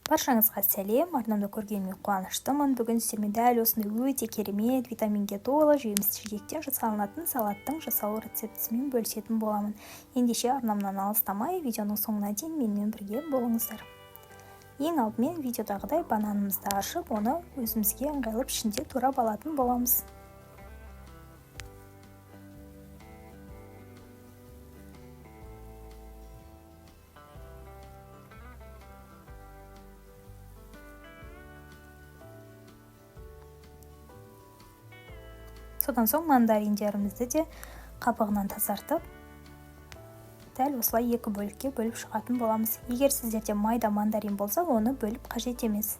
Баршаңызға сәлем, арнамда көргеніме қуаныштымын. Бүгін сіздермен дәл осындай өте керемет, витаминге толы, жеміс-жидектен жасалынатын салаттың жасалу рецептісімен бөлісетін боламын. Ендеше арнамнан алыстамай, видеоның соңына дейін менімен бірге болыңыздар. Ең алдымен видеодағыдай бананымызды ашып, оны өзімізге ыңғайлы пішінде турап алатын боламыз. Содан соң мандариндерімізді де қабығынан тазартып, дәл осылай екі бөлікке бөліп шығатын боламыз. Егер сіздерде майда мандарин болса, оны бөліп қажет емес.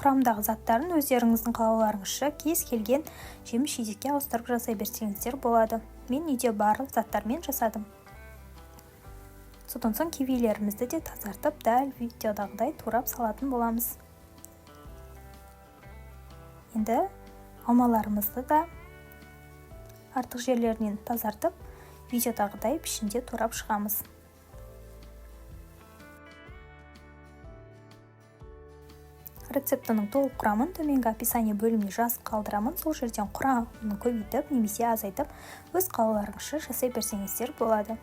Құрамдағы заттарын өздеріңіздің қалауларыңызша кез келген жеміс-жидекке ауыстырып жасай берсеңіздер болады. Мен үйде барлық заттармен жасадым. Содан соң кивилерімізді де тазартып, дәл видеодағыдай турап салатын боламыз. Енді алмаларымызды да артық жерлерінен тазартып, видеодағыдай пішінде турап шығамыз. Рецептінің толық құрамын төменгі описание бөліміне жазып қалдырамын. Сол жерден құрамын көбейтіп немесе азайтып, өз қалауларыңызша жасай берсеңіздер болады.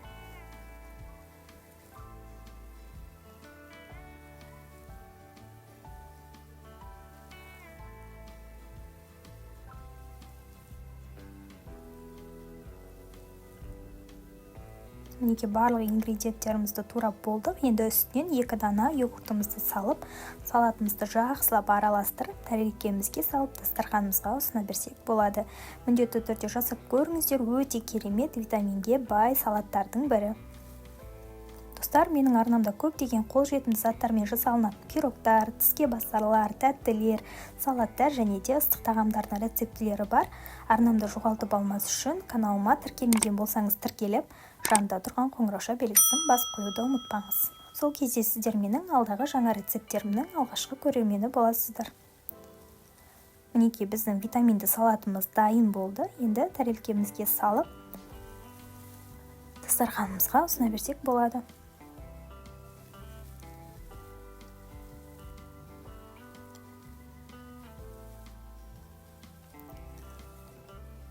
Мінеке барлық ингредиенттерімізді турап болдық. Енді үстінен 2 дана йогуртымызды салып, салатымызды жақсылап араластырып, тәрелкемізге салып, дастарханымызға ұсына берсек болады. Міндетті түрде жасап көріңіздер, өте керемет витаминге бай салаттардың бірі. Достар, менің арнамда көптеген қолжетімді заттармен жасалынатын пирогтар, тіске басарлар, тәттілер, салаттар және де ыстық тағамдардың рецептілері бар. Арнамда жоғалтып алмас үшін каналыма тіркелмеген болсаңыз тіркеліп, жанында тұрған қоңырауша белгісін басып қоюды ұмытпаңыз. Сол кезде сіздер менің алдағы жаңа рецепттерімнің алғашқы көрермені боласыздар. Мінеке біздің витаминді салатымыз дайын болды. Енді тәрелкемізге салып, дастарханымызға ұсына берсек болады.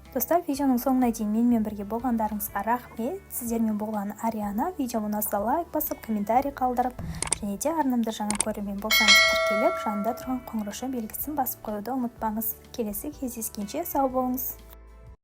Достар, видеоның соңына дейін менімен бірге болғандарыңызға рахмет. Сіздермен болған Ариана. Видео ұнаса лайк басып, комментарий қалдырып, және де арнамда жаңа көрермен болсаңыз тіркеліп, жанында тұрған қоңырауша белгісін басып қоюды ұмытпаңыз. Келесі кездескенше сау болыңыз.